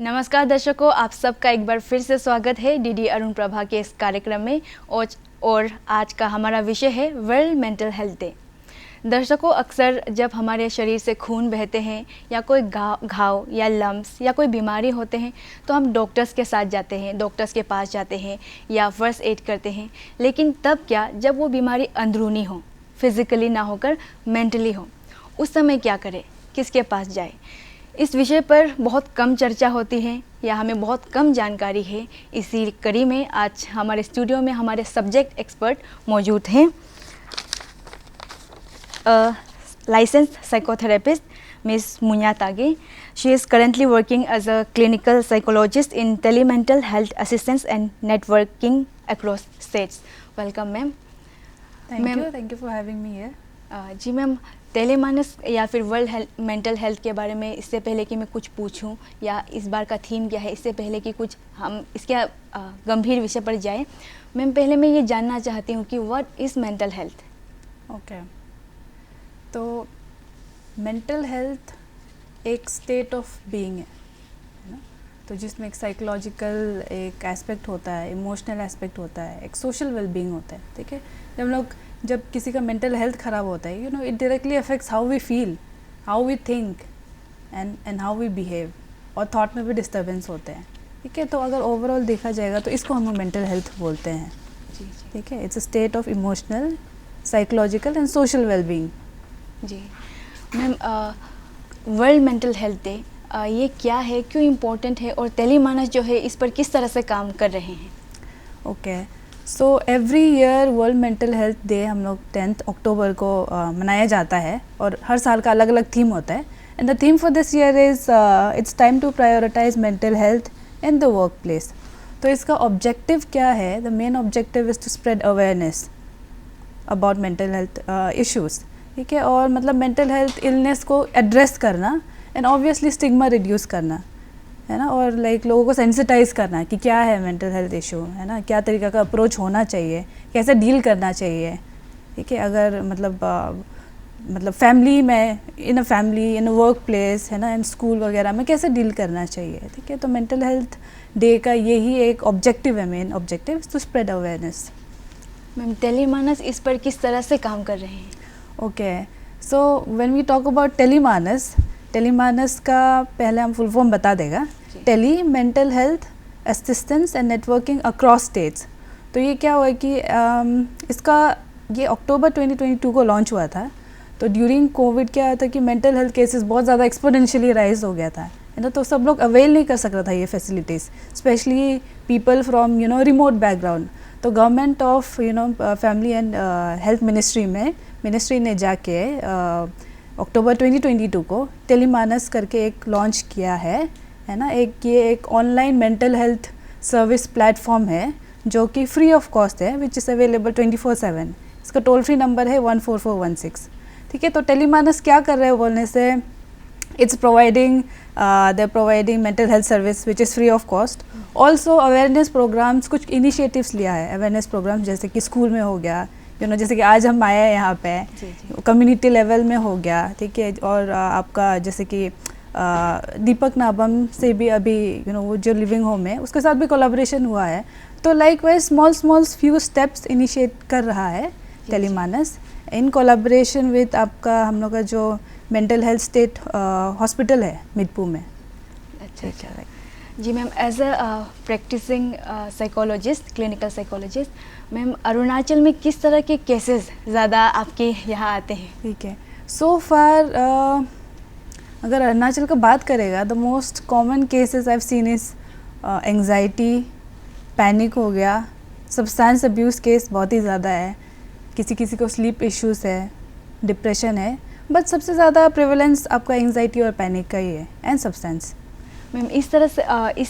नमस्कार दर्शकों, आप सबका एक बार फिर से स्वागत है डीडी अरुण प्रभा के इस कार्यक्रम में। और आज का हमारा विषय है वर्ल्ड मेंटल हेल्थ डे। दर्शकों, अक्सर जब हमारे शरीर से खून बहते हैं या कोई घाव या लम्स या कोई बीमारी होते हैं तो हम डॉक्टर्स के साथ जाते हैं, डॉक्टर्स के पास जाते हैं या फर्स्ट एड करते हैं। लेकिन तब क्या, जब वो बीमारी अंदरूनी हो, फिज़िकली ना होकर मेंटली हो, उस समय क्या करें, किसके पास जाए? इस विषय पर बहुत कम चर्चा होती है या हमें बहुत कम जानकारी है। इसी कड़ी में आज हमारे स्टूडियो में हमारे सब्जेक्ट एक्सपर्ट मौजूद हैं। License psychotherapist miss Munya Tage. She is currently working as a clinical psychologist in tele mental health assistance and networking across states. Welcome ma'am. Thank you for having me here. जी मैम, टेलीमानस या फिर world mental health के बारे में इससे पहले कि मैं कुछ पूछूं या इस बार का थीम क्या है, इससे पहले कि कुछ हम इसके गंभीर विषय पर जाएं, मैम पहले मैं ये जानना चाहती हूँ कि what is mental health? Okay, तो मेंटल हेल्थ एक स्टेट ऑफ बीइंग है ना, तो जिसमें एक साइकोलॉजिकल एक एस्पेक्ट होता है, इमोशनल एस्पेक्ट होता है, एक सोशल वेलबींग होता है। ठीक है, जब किसी का मेंटल हेल्थ ख़राब होता है, it directly affects how we feel, how we think and how we behave, और थॉट में भी डिस्टर्बेंस होते हैं। ठीक है, तो अगर ओवरऑल देखा जाएगा तो इसको हम मेंटल हेल्थ बोलते हैं। जी। ठीक है, it's a state of emotional, psychological and social wellbeing. जी ma'am, world mental health day ये क्या है, क्यों इम्पोर्टेंट है और टेलीमानस जो है इस पर किस तरह से काम कर रहे हैं? Okay, so every year world mental health day हम लोग 10 अक्टूबर को मनाया जाता है, और हर साल का अलग अलग थीम होता है। And the theme for this year is it's time to prioritise mental health in the workplace. तो इसका ऑब्जेक्टिव क्या है? The main objective is to spread awareness about mental health issues. ठीक है, और मतलब मेंटल हेल्थ इलनेस को address करना एंड ऑब्वियसली स्टिग्मा रिड्यूस करना, है ना, और लोगों को सेंसिटाइज करना कि क्या है मेंटल हेल्थ इशू, है ना, क्या तरीका का अप्रोच होना चाहिए, कैसे डील करना चाहिए। ठीक है, अगर मतलब फैमिली में, in a family, in a work place, है ना, इन स्कूल वगैरह में कैसे डील करना चाहिए। ठीक है, तो मेंटल हेल्थ डे का यही एक ऑब्जेक्टिव है, main objective to spread awareness. Ma'am Telemanas इस पर किस तरह से काम कर रहे हैं? Okay, so when we talk about Telemanas का पहले हम फुल फॉर्म बता देगा। Tele mental health assistance and networking across states. तो ये क्या हुआ कि इसका ये अक्टूबर 2022 को लॉन्च हुआ था। तो ड्यूरिंग कोविड क्या था कि मेंटल हेल्थ केसेस बहुत ज़्यादा एक्सपोनेंशियली राइज हो गया था, है ना, तो सब लोग अवेल नहीं कर सक रहा था ये facilities, specially people from remote background. तो government of family and health ministry ने जाके अक्टूबर 2022 को टेलीमानस करके एक लॉन्च किया है ना। ये एक online mental health service platform है जो कि फ्री ऑफ कॉस्ट है, विच इज़ अवेलेबल 24/7। इसका टोल फ्री नंबर है 14416। ठीक है, तो टेलीमानस क्या कर रहे हैं बोलने से, it's providing mental health service which is free of cost. Also awareness programmes, कुछ इनिशिएटिव्स लिया है अवेयरनेस प्रोग्राम्स, जैसे कि स्कूल में हो गया, जैसे कि आज हम आए हैं यहाँ पे, कम्युनिटी लेवल में हो गया। ठीक है, और आपका जैसे कि दीपक नाबम से भी अभी वो जो लिविंग होम है उसके साथ भी कोलैबोरेशन हुआ है। तो likewise small few steps initiate कर रहा है टेलीमानस इन कोलैबोरेशन विद आपका हम लोग का जो मेंटल हेल्थ स्टेट हॉस्पिटल है मिडपू में। अच्छा। जी ma'am, as a practicing psychologist, clinical psychologist, ma'am Arunachal में किस तरह के केसेस ज़्यादा आपके यहाँ आते हैं? ठीक है, सो फार अगर अरुणाचल का बात करेगा, the most common cases I have seen is anxiety, panic हो गया, सब्सटेंस अब्यूज़ केस बहुत ही ज़्यादा है, किसी को स्लीप इश्यूज़ है, डिप्रेशन है, बट सबसे ज़्यादा प्रेवलेंस आपका एंग्जाइटी और पैनिक का ही है, एंड सब्सटेंस। मैम इस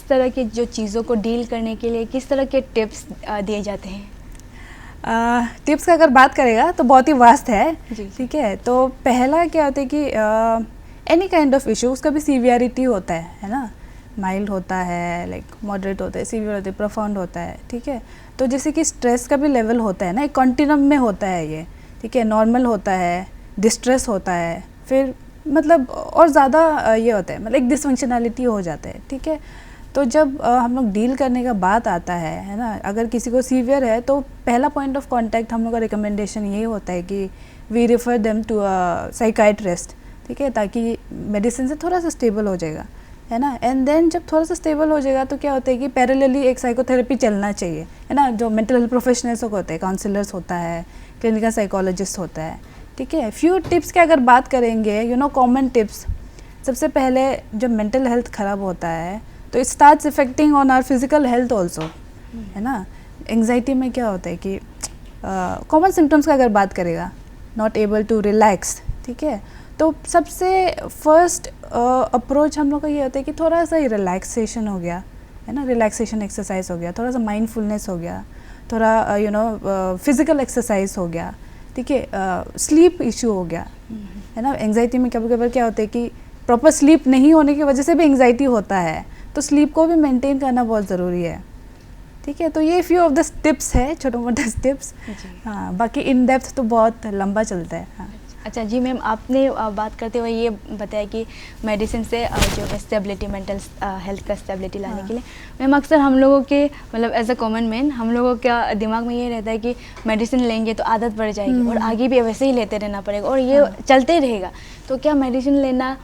तरह के जो चीज़ों को डील करने के लिए किस तरह के टिप्स दिए जाते हैं? टिप्स का अगर बात करेगा तो बहुत ही वास्ट है। ठीक है, तो पहला क्या होता है कि एनी काइंड ऑफ इशू, उसका भी सीवियरिटी होता है ना, माइल्ड होता है, लाइक मॉडरेट होता है, सीवियर होता है, प्रोफाउंड होता है। ठीक है, तो जैसे कि स्ट्रेस का भी लेवल होता है ना, एक कॉन्टिनम में होता है ये। ठीक है, नॉर्मल होता है, डिस्ट्रेस होता है, फिर मतलब और ज़्यादा ये होता है, मतलब एक डिसफंक्शनैलिटी हो जाता है, ठीक है। तो जब हम लोग डील करने का बात आता है ना, अगर किसी को सीवियर है तो पहला पॉइंट ऑफ कांटेक्ट हम लोग का रिकमेंडेशन यही होता है कि we refer them to a psychiatrist, ठीक है, ताकि मेडिसिन से थोड़ा सा स्टेबल हो जाएगा, है ना। एंड देन जब थोड़ा सा स्टेबल हो जाएगा तो क्या होता है कि पैरेलली एक साइकोथेरेपी चलना चाहिए, है ना, जो मेंटल हेल्थ प्रोफेशनल्स को होते हैं, काउंसलर्स होता है, क्लिनिकल साइकोलॉजिस्ट होता है, ठीक है। फ्यू टिप्स की अगर बात करेंगे, कॉमन टिप्स, सबसे पहले जब मेंटल हेल्थ ख़राब होता है तो it starts effecting on our physical health also, है ना। एंग्जाइटी में क्या होता है कि कॉमन सिम्टम्स का अगर बात करेगा, नॉट एबल टू रिलैक्स, ठीक है, तो सबसे फर्स्ट अप्रोच हम लोग का ये होता है कि थोड़ा सा रिलैक्सेशन हो गया, है ना, रिलैक्सेशन एक्सरसाइज हो गया, थोड़ा सा माइंडफुलनेस हो गया, थोड़ा फिजिकल एक्सरसाइज हो गया, ठीक है, स्लीप इशू हो गया, है ना। एंग्जाइटी में कभी कभी क्या होता है कि प्रॉपर स्लीप नहीं होने की वजह से भी एंग्जाइटी होता है, तो स्लीप को भी मेंटेन करना बहुत ज़रूरी है, ठीक है। तो ये फ्यू ऑफ द टिप्स है, छोटे मोटे टिप्स। हाँ, बाकी इन डेप्थ तो बहुत लंबा चलता है। हाँ। अच्छा जी मैम, आपने बात करते हुए ये बताया कि मेडिसिन से जो स्टेबिलिटी, मेंटल हेल्थ का स्टेबिलिटी लाने के लिए, मैम अक्सर हम लोगों के मतलब एज अ कॉमन मैन हम लोगों का दिमाग में ये रहता है कि मेडिसिन लेंगे तो आदत बढ़ जाएगी और आगे भी वैसे ही लेते रहना पड़ेगा और ये चलते ही रहेगा। तो क्या मेडिसिन लेना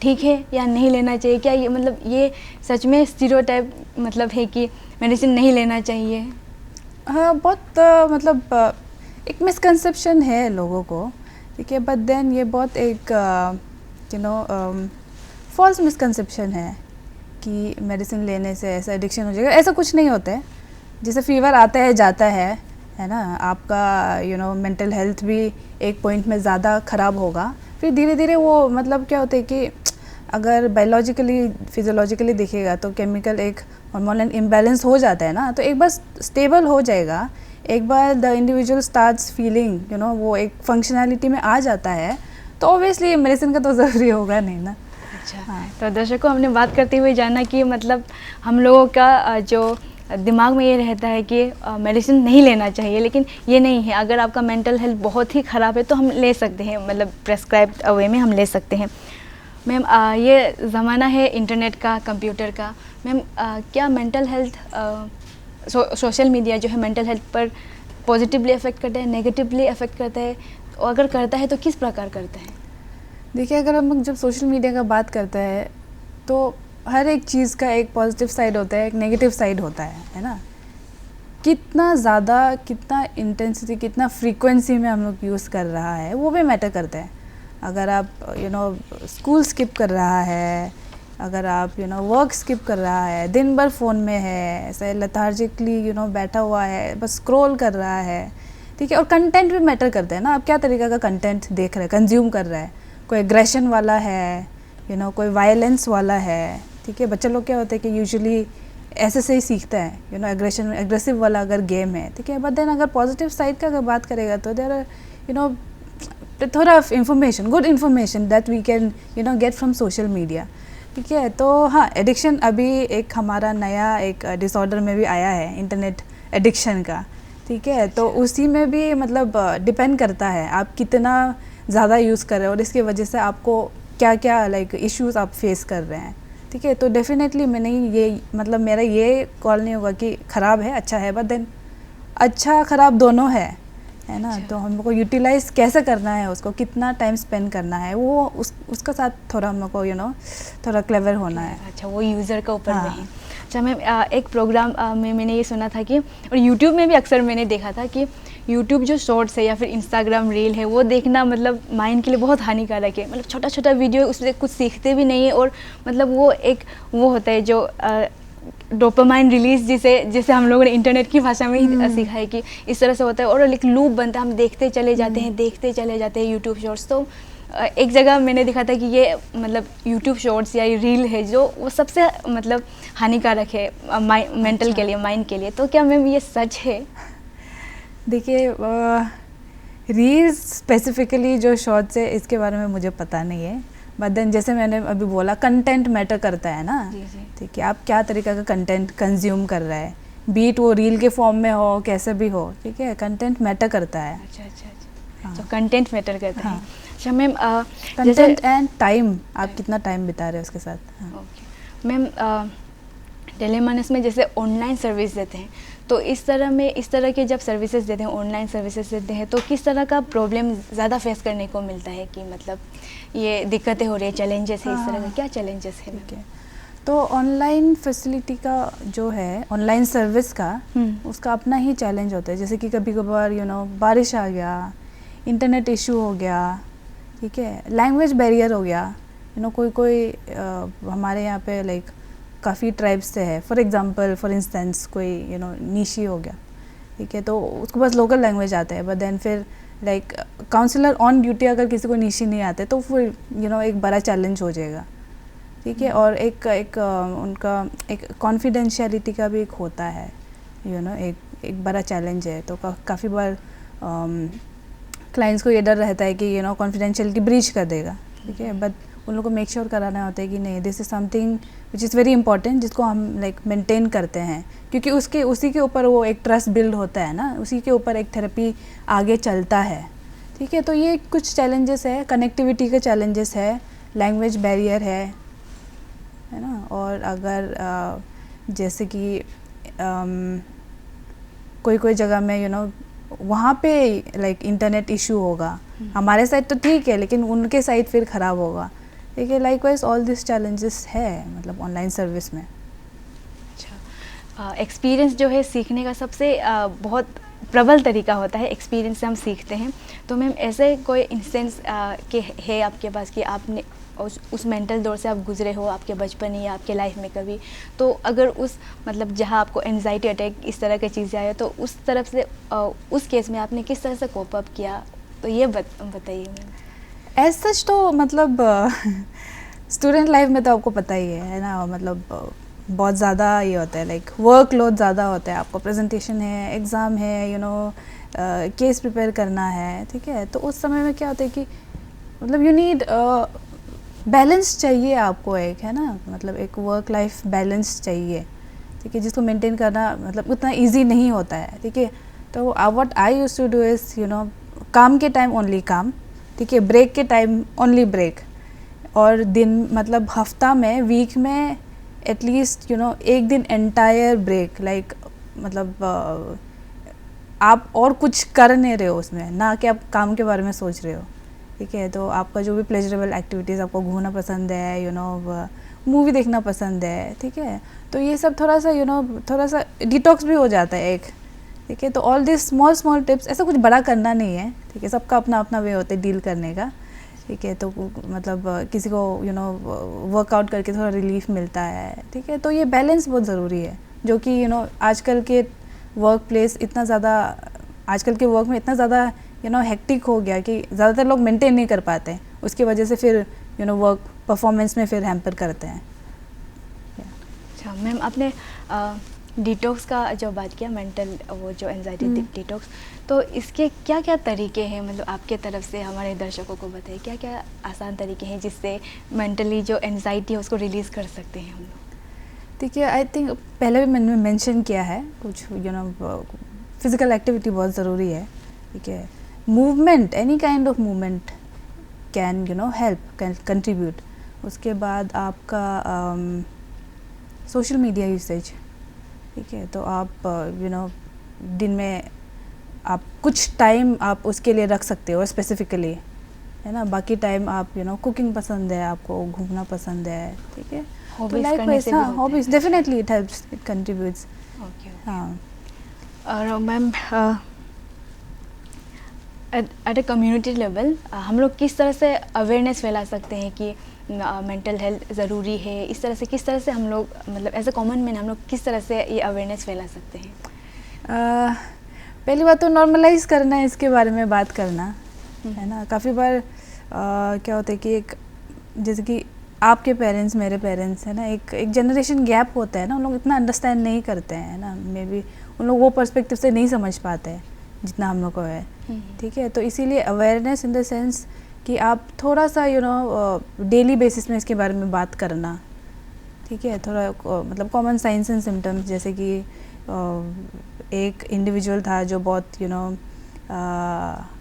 ठीक है या नहीं लेना चाहिए? क्या ये मतलब ये सच में स्टीरियोटाइप मतलब है कि मेडिसिन नहीं लेना चाहिए? हाँ, बहुत मतलब एक मिसकंसेप्शन है लोगों को, ठीक है, बट देन ये बहुत एक फॉल्स मिसकंसेप्शन है कि मेडिसिन लेने से ऐसा एडिक्शन हो जाएगा। ऐसा कुछ नहीं होता है। जैसे फीवर आता है जाता है ना, आपका मेंटल हेल्थ भी एक पॉइंट में ज़्यादा ख़राब होगा, फिर धीरे धीरे वो मतलब क्या होता है कि अगर बायोलॉजिकली फिजियोलॉजिकली देखिएगा तो केमिकल एक हार्मोनल इम्बैलेंस हो जाता है ना, तो एक बार स्टेबल हो जाएगा, एक बार द इंडिविजुअल स्टार्ट्स फीलिंग वो एक फंक्शनैलिटी में आ जाता है, तो ऑब्वियसली मेडिसिन का तो ज़रूरी होगा नहीं ना। अच्छा, हाँ। तो दर्शकों, हमने बात करते हुए जाना कि मतलब हम लोगों का जो दिमाग में ये रहता है कि मेडिसिन नहीं लेना चाहिए, लेकिन ये नहीं है। अगर आपका मेंटल हेल्थ बहुत ही ख़राब है तो हम ले सकते हैं, मतलब प्रेस्क्राइब्ड वे में हम ले सकते हैं। मैम ये ज़माना है इंटरनेट का, कंप्यूटर का। मैम क्या मेंटल हेल्थ सोशल मीडिया जो है मेंटल हेल्थ पर पॉजिटिवली अफेक्ट करता है, नेगेटिवली अफेक्ट करता है? और अगर करता है तो किस प्रकार करता है? देखिए, अगर हम जब सोशल मीडिया का बात करते हैं तो हर एक चीज़ का एक पॉजिटिव साइड होता है, एक नेगेटिव साइड होता है ना। कितना ज़्यादा, कितना इंटेंसिटी, कितना फ्रीक्वेंसी में हम लोग यूज़ कर रहा है वो भी मैटर करता है। अगर आप स्कूल स्किप कर रहा है, अगर आप वर्क स्किप कर रहा है, दिन भर फ़ोन में है, ऐसे लेथार्जिकली बैठा हुआ है, बस स्क्रॉल कर रहा है, ठीक है। और कंटेंट भी मैटर करता है ना, आप क्या तरीक़ा का कंटेंट देख रहे हैं, कंज्यूम कर रहा है। कोई एग्रेशन वाला है, कोई वायलेंस वाला है, ठीक है। बच्चे लोग क्या होते हैं कि यूजुअली ऐसे से ही सीखता है, एग्रेशन, एग्रेसिव वाला अगर गेम है, ठीक है। बट देन अगर पॉजिटिव साइड का अगर बात करेगा तो देयर आर थोड़ा information, good information that we can get from social media, ठीक है। तो हाँ, एडिक्शन अभी एक हमारा नया एक डिसऑर्डर में भी आया है, इंटरनेट एडिक्शन का, ठीक है। तो उसी में भी मतलब डिपेंड करता है आप कितना ज़्यादा यूज़ कर रहे हो और इसकी वजह से आपको क्या क्या लाइक इश्यूज़ आप फेस कर रहे हैं, ठीक है। तो डेफिनेटली मैंने ये मतलब मेरा ये कॉल नहीं होगा कि ख़राब है, अच्छा है, बट देन अच्छा ख़राब दोनों है ना। अच्छा। तो हमको यूटिलाइज़ कैसे करना है, उसको कितना टाइम स्पेंड करना है, वो उसका साथ थोड़ा हमको थोड़ा क्लेवर होना है। अच्छा, वो यूज़र के ऊपर में हाँ। है। अच्छा मैम, एक प्रोग्राम में मैंने ये सुना था कि, और यूट्यूब में भी अक्सर मैंने देखा था कि यूट्यूब जो शॉर्ट्स है या फिर इंस्टाग्राम रील है वो देखना मतलब माइंड के लिए बहुत हानिकारक है। मतलब छोटा छोटा वीडियो, उससे कुछ सीखते भी नहीं है और मतलब वो एक वो होता है जो डोपामाइन रिलीज जिसे हम लोगों ने इंटरनेट की भाषा में ही सीखा है कि इस तरह से होता है और एक लूप बनता है, हम देखते चले जाते हैं यूट्यूब शॉर्ट्स। तो एक जगह मैंने देखा था कि ये मतलब यूट्यूब शॉर्ट्स या ये रील है जो वो सबसे मतलब हानिकारक है मेंटल के लिए, माइंड के लिए। तो क्या मैम ये सच है? देखिए, रील्स स्पेसिफिकली जो शॉर्ट्स है इसके बारे में मुझे पता नहीं है, बट देन जैसे मैंने अभी बोला कंटेंट मैटर करता है ना, ठीक है। आप क्या तरीका का कंटेंट कंज्यूम कर रहे हैं, बीट वो रील के फॉर्म में हो कैसे भी हो, ठीक है, कंटेंट मैटर करता है। अच्छा। हाँ। जो कंटेंट मैटर करता है। हाँ। अच्छा मैम, कंटेंट एंड टाइम, आप कितना टाइम बिता रहे हो उसके साथ। हाँ। ओके मैम, टेलीमानस में जैसे ऑनलाइन सर्विस देते हैं, तो इस तरह के जब सर्विसेज देते हैं, ऑनलाइन सर्विसेज देते हैं, तो किस तरह का प्रॉब्लम ज़्यादा फेस करने को मिलता है कि मतलब ये दिक्कतें हो रही है, चैलेंजेस है, इस तरह का क्या चैलेंजेस है? ठीक है, तो ऑनलाइन फैसिलिटी का जो है, ऑनलाइन सर्विस का उसका अपना ही चैलेंज होता है। जैसे कि कभी कभार बारिश आ गया, इंटरनेट इशू हो गया, ठीक है, लैंग्वेज बैरियर हो गया, कोई हमारे यहाँ पे लाइक काफ़ी ट्राइब्स से है, फॉर इंस्टेंस कोई नीशी हो गया, ठीक है, तो उसको बस लोकल लैंग्वेज आता है, बट देन फिर लाइक काउंसलर ऑन ड्यूटी अगर किसी को नीशी नहीं आते तो फिर एक बड़ा चैलेंज हो जाएगा, ठीक है। और एक उनका एक कॉन्फिडेंशियलिटी का भी एक होता है, एक बड़ा चैलेंज है। तो काफ़ी बार क्लाइंट्स को ये डर रहता है कि कॉन्फिडेंशियलिटी ब्रीच कर देगा, ठीक है, बट उन लोगों को मेक श्योर कराना होता है कि नहीं, this is something which is very important, जिसको हम लाइक मेंटेन करते हैं, क्योंकि उसी के ऊपर वो एक ट्रस्ट बिल्ड होता है ना, उसी के ऊपर एक थेरेपी आगे चलता है, ठीक है। तो ये कुछ चैलेंजेस है, कनेक्टिविटी के चैलेंजेस है, लैंग्वेज बैरियर है ना। और अगर जैसे कि कोई जगह में वहाँ पे लाइक इंटरनेट इशू होगा, हमारे साइड तो ठीक है लेकिन उनके साइड फिर ख़राब होगा, ठीक है। लाइकवाइज ऑल दिस चैलेंजेस है मतलब ऑनलाइन सर्विस में। अच्छा, एक्सपीरियंस जो है सीखने का सबसे बहुत प्रबल तरीका होता है, एक्सपीरियंस से हम सीखते हैं। तो मैम ऐसे कोई इंस्टेंस के है आपके पास कि आपने उस मेंटल दौर से आप गुजरे हो आपके बचपन या आपके लाइफ में कभी, तो अगर उस मतलब जहाँ आपको एंजाइटी अटैक इस तरह की चीज़ें आए, तो उस तरफ से उस केस में आपने किस तरह से कोप अप किया, तो ये बताइए मैम। एज सच तो मतलब स्टूडेंट लाइफ में तो आपको पता ही है ना, मतलब बहुत ज़्यादा ये होता है, लाइक वर्कलोड ज़्यादा होता है, आपको प्रेजेंटेशन है, एग्ज़ाम है, केस प्रिपेयर करना है, ठीक है। तो उस समय में क्या होता है कि मतलब यू नीड बैलेंस चाहिए आपको, एक है ना, मतलब एक वर्क लाइफ बैलेंस चाहिए, ठीक है, जिसको मेंटेन करना मतलब उतना इजी नहीं होता है, ठीक है। तो what I used to do is काम के टाइम ओनली काम, ठीक है, ब्रेक के टाइम ओनली ब्रेक, और दिन मतलब हफ्ता में, वीक में एटलीस्ट एक दिन एंटायर ब्रेक, लाइक मतलब आप और कुछ कर नहीं रहे हो उसमें, ना कि आप काम के बारे में सोच रहे हो, ठीक है। तो आपका जो भी प्लेजरेबल एक्टिविटीज़, आपको घूमना पसंद है, मूवी देखना पसंद है, ठीक है, तो ये सब थोड़ा सा थोड़ा सा डिटॉक्स भी हो जाता है एक, ठीक है। तो ऑल दिस स्मॉल टिप्स, ऐसा कुछ बड़ा करना नहीं है, ठीक है, सबका अपना अपना वे होता है डील करने का, ठीक है। तो मतलब किसी को वर्कआउट करके थोड़ा रिलीफ मिलता है, ठीक है। तो ये बैलेंस बहुत ज़रूरी है, जो कि आजकल के वर्क प्लेस इतना ज़्यादा, आजकल के वर्क में इतना ज़्यादा हेक्टिक हो गया कि ज़्यादातर लोग मेंटेन नहीं कर पाते हैं, उसकी वजह से फिर वर्क परफॉर्मेंस में फिर हैम्पर करते हैं। अच्छा मैम, आपने डिटॉक्स का जो बात किया, मेंटल वो जो एंजाइटी डिटॉक्स, तो इसके क्या क्या तरीके हैं, मतलब आपके तरफ से हमारे दर्शकों को बताइए क्या क्या आसान तरीके हैं जिससे मेंटली जो एंजाइटी है उसको रिलीज़ कर सकते हैं हम लोग। ठीक है, आई थिंक पहले भी मैंने मेंशन किया है कुछ फिज़िकल एक्टिविटी बहुत ज़रूरी है, ठीक है। Movement, any kind of movement can help, can contribute. उसके बाद आपका सोशल मीडिया यूसेज, ठीक है, तो आप दिन में आप कुछ टाइम आप उसके लिए रख सकते हो स्पेसिफिकली, है ना। बाकी टाइम आप कुकिंग पसंद है, आपको घूमना पसंद है, ठीक है, तो like hobbies definitely it helps, it contributes. हाँ, और ma'am at a community level हम लोग किस तरह से अवेयरनेस फैला सकते हैं कि मेंटल हेल्थ ज़रूरी है, इस तरह से किस तरह से हम लोग मतलब एज अ कॉमन मैन हम लोग किस तरह से ये अवेयरनेस फैला सकते हैं? पहली बात तो नॉर्मलाइज करना है, इसके बारे में बात करना, है ना। काफ़ी बार क्या होता है कि एक जैसे कि आपके पेरेंट्स, मेरे पेरेंट्स, है ना, एक जनरेशन गैप होता है ना, उन लोग इतना अंडरस्टैंड नहीं करते हैं ना, मे बी उन लोग वो पर्सपेक्टिव से नहीं समझ पाते हैं जितना हम लोग को है, ठीक है। तो इसीलिए अवेयरनेस इन द सेंस कि आप थोड़ा सा डेली बेसिस में इसके बारे में बात करना, ठीक है। थोड़ा मतलब कॉमन साइंस एंड सिम्टम्स, जैसे कि एक इंडिविजुअल था जो बहुत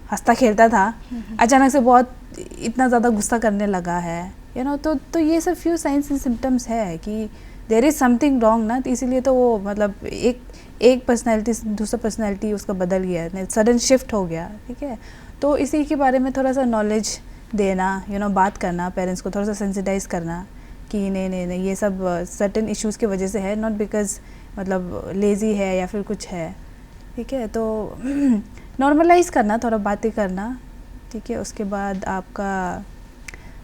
हंसता खेलता था, अचानक से बहुत इतना ज़्यादा गुस्सा करने लगा है, यू नो। तो ये सब फ्यू साइंस एंड सिम्टम्स है कि देयर इज़ समथिंग रॉन्ग ना, तो इसीलिए तो वो मतलब एक पर्सनैलिटी से दूसरा पर्सनैलिटी उसका बदल गया, सडन शिफ्ट हो गया, ठीक है। तो इसी के बारे में थोड़ा सा नॉलेज देना, यू नो, बात करना, पेरेंट्स को थोड़ा सा सेंसिटाइज करना कि नहीं ये सब सर्टेन इश्यूज़ की वजह से है, नॉट बिकॉज मतलब लेज़ी है या फिर कुछ है, ठीक है। तो नॉर्मलाइज करना, थोड़ा बातें करना, ठीक है। उसके बाद आपका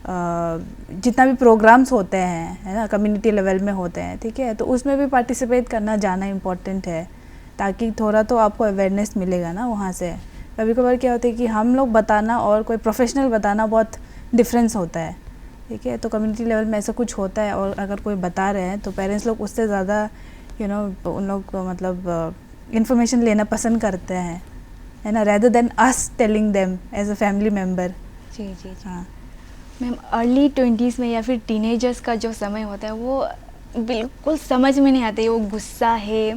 जितना भी प्रोग्राम्स होते हैं, है ना, कम्युनिटी लेवल में होते हैं, ठीक है, तो उसमें भी पार्टिसिपेट करना जाना इम्पोर्टेंट है, ताकि थोड़ा तो आपको अवेयरनेस मिलेगा ना वहाँ से। कभी कभार क्या होता है कि हम लोग बताना और कोई प्रोफेशनल बताना बहुत डिफरेंस होता है, ठीक है। तो कम्युनिटी लेवल में ऐसा कुछ होता है और अगर कोई बता रहे हैं तो पेरेंट्स लोग उससे ज़्यादा यू नो उन लोग मतलब इंफॉर्मेशन लेना पसंद करते हैं, है ना, rather than us telling them as a family member. जी जी जी। हाँ मैम, अर्ली 20s में या फिर टीनेजर्स का जो समय होता है वो बिल्कुल समझ में नहीं आते, वो गुस्सा है,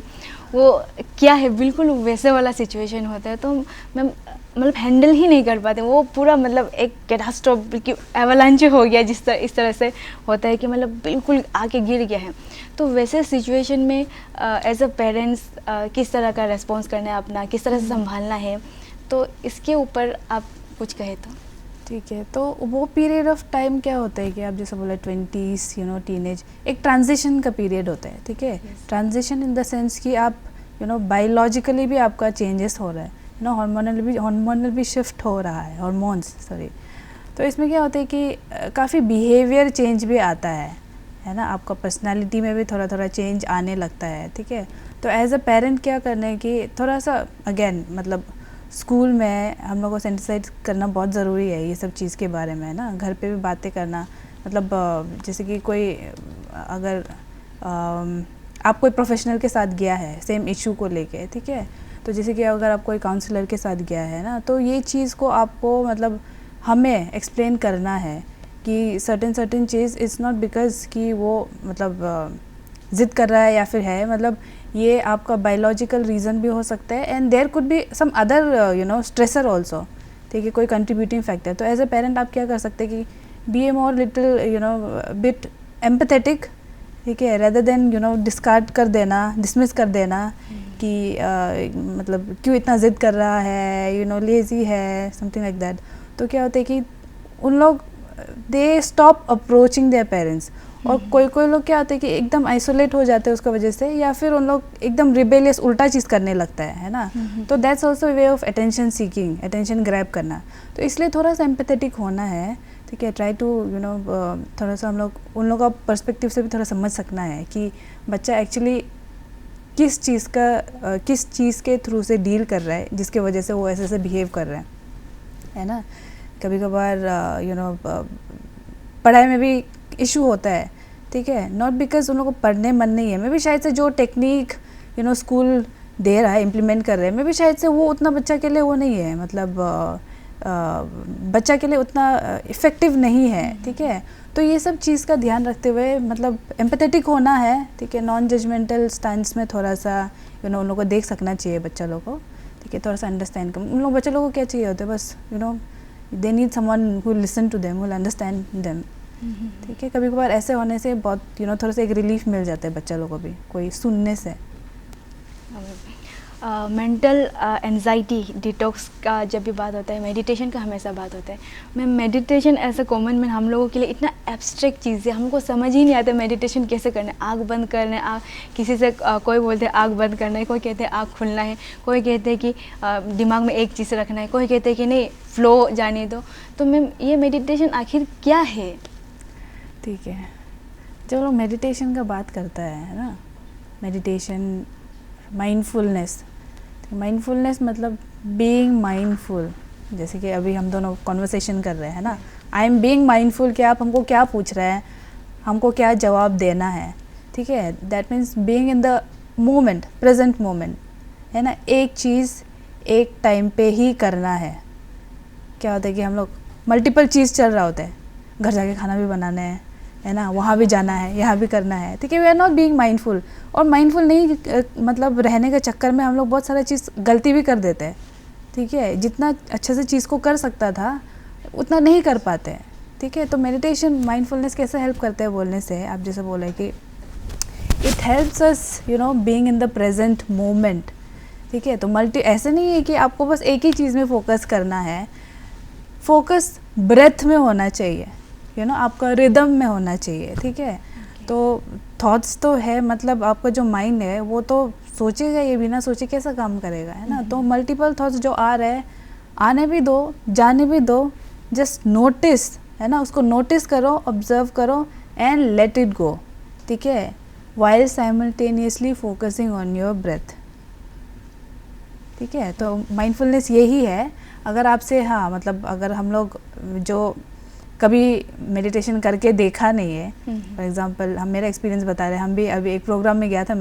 वो क्या है, बिल्कुल वैसे वाला सिचुएशन होता है। तो मैम मतलब हैंडल ही नहीं कर पाते, वो पूरा मतलब एक कैटास्ट्रोफ की एवलांच हो गया, इस तरह से होता है कि मतलब बिल्कुल आके गिर गया है। तो वैसे सिचुएशन में एज अ पेरेंट्स किस तरह का रेस्पॉन्स करना है अपना, किस तरह से संभालना है, तो इसके ऊपर आप कुछ कहे तो। ठीक है। तो वो पीरियड ऑफ टाइम क्या होता है कि आप जैसे बोला 20s, यू नो, टीनेज एक ट्रांजिशन का पीरियड होता है, ठीक है। ट्रांजिशन इन द सेंस कि आप यू नो बायोलॉजिकली भी आपका चेंजेस हो रहा है, यू नो, हार्मोनल भी शिफ्ट हो रहा है, हार्मोन्स सॉरी। तो इसमें क्या होता है कि काफ़ी बिहेवियर चेंज भी आता है ना, आपका पर्सनालिटी में भी थोड़ा थोड़ा चेंज आने लगता है, ठीक है। तो एज अ पेरेंट क्या करना है कि थोड़ा सा अगेन मतलब स्कूल में हम लोगों को सेंसिटाइज करना बहुत ज़रूरी है ये सब चीज़ के बारे में, ना, घर पे भी बातें करना, मतलब जैसे कि कोई अगर आप कोई प्रोफेशनल के साथ गया है सेम इशू को लेके, ठीक है, तो जैसे कि अगर आप कोई काउंसलर के साथ गया है ना, तो ये चीज़ को आपको मतलब हमें एक्सप्लेन करना है कि certain cheese is not because कि वो मतलब ज़िद कर रहा है या फिर है, मतलब ये आपका बायोलॉजिकल रीज़न भी हो सकता है and there could be some other you know stressor also, ठीक है, कोई कंट्रीब्यूटिंग फैक्टर। तो एज अ पेरेंट आप क्या कर सकते हैं कि be a more little you know bit empathetic, ठीक है, rather than you know discard कर देना, डिसमिस कर देना कि मतलब क्यों इतना ज़िद कर रहा है, यू नो लेज़ी है, समथिंग लाइक दैट। तो क्या होता है कि उन लोग they stop approaching their parents, और कोई लोग क्या होते हैं कि एकदम आइसोलेट हो जाते हैं उसका वजह से, या फिर उन लोग एकदम रिबेलियस उल्टा चीज़ करने लगता है ना। तो that's also way of attention seeking, attention grab करना। तो इसलिए थोड़ा सा एम्पैथेटिक होना है, ठीक है, ट्राई टू यू नो थोड़ा सा हम लोग उन लोगों का पर्सपेक्टिव से भी थोड़ा समझ सकना है कि बच्चा एक्चुअली किस चीज़ के थ्रू से डील कर रहा है जिसके वजह से वो ऐसे बिहेव कर रहे है ना। कभी कभार यू नो पढ़ाई में भी इशू होता है, ठीक है, नॉट बिकॉज उन लोगों को पढ़ने मन नहीं है, मे भी शायद से जो टेक्निक यू नो स्कूल दे रहा है, इम्प्लीमेंट कर रहे हैं, मे भी शायद से वो उतना बच्चा के लिए वो नहीं है, मतलब बच्चा के लिए उतना इफ़ेक्टिव नहीं है, ठीक है। तो ये सब चीज़ का ध्यान रखते हुए मतलब एम्पैथेटिक होना है, ठीक है, नॉन जजमेंटल स्टैंस में थोड़ा सा यू नो उन लोगों को देख सकना चाहिए बच्चा लोगों को, ठीक है, थोड़ा सा अंडरस्टैंड कर उन लोग बच्चे लोगों को क्या चाहिए होता है, बस you know they need someone who listen to them, who understand them, ठीक है। कभी कभार ऐसे होने से बहुत यू नो थोड़ा सा एक रिलीफ मिल जाता है बच्चा लोगों को भी कोई सुनने से। मेंटल एंजाइटी डिटॉक्स का जब भी बात होता है, मेडिटेशन का हमेशा बात होता है। मैं मेडिटेशन ऐसा कॉमन में हम लोगों के लिए इतना एब्स्ट्रैक्ट चीज़ है, हमको समझ ही नहीं आता मेडिटेशन कैसे करना है। आँख बंद करना है, किसी से कोई बोलते हैं आँख बंद करना है, कोई कहते हैं आँख खुलना है, कोई कहते हैं कि दिमाग में एक चीज़ रखना है, कोई कहते हैं कि नहीं फ्लो जाने दो। तो मैम ये मेडिटेशन आखिर क्या है? ठीक है, जब लोग मेडिटेशन का बात करता है ना, मेडिटेशन माइंडफुलनेस मतलब बीइंग माइंडफुल, जैसे कि अभी हम दोनों कॉन्वर्सेशन कर रहे हैं ना, आई एम बीइंग माइंडफुल कि आप हमको क्या पूछ रहे हैं, हमको क्या जवाब देना है, ठीक है, that means being in the moment, present moment, है ना। एक चीज़ एक टाइम पे ही करना है। क्या होता है कि हम लोग मल्टीपल चीज़ चल रहा होता है, घर जाके खाना भी बनाना है ना, वहाँ भी जाना है, यहाँ भी करना है, ठीक है, we are not being mindful. और माइंडफुल नहीं मतलब रहने के चक्कर में हम लोग बहुत सारा चीज़ गलती भी कर देते हैं, ठीक है, जितना अच्छे से चीज़ को कर सकता था उतना नहीं कर पाते हैं, ठीक है। तो मेडिटेशन माइंडफुलनेस कैसे हेल्प करते हैं बोलने से, आप जैसे बोले कि it helps us being in the present moment, ठीक है। तो ऐसे नहीं है कि आपको बस एक ही चीज़ में फोकस करना है, फोकस ब्रेथ में होना चाहिए, आपका रिदम में होना चाहिए, ठीक है। तो थॉट्स तो है, मतलब आपका जो माइंड है वो तो सोचेगा, ये बिना सोचे कैसा काम करेगा, है ना। तो मल्टीपल थॉट्स जो आ रहे हैं आने भी दो, जाने भी दो, जस्ट नोटिस, है ना, उसको नोटिस करो, ऑब्जर्व करो एंड लेट इट गो, ठीक है, while simultaneously focusing on your breath, ठीक है। तो माइंडफुलनेस यही है। अगर आपसे, हाँ मतलब अगर हम लोग जो कभी मेडिटेशन करके देखा नहीं है, फॉर एग्जांपल हम मेरा एक्सपीरियंस बता रहे हैं, हम भी अभी एक प्रोग्राम में गया था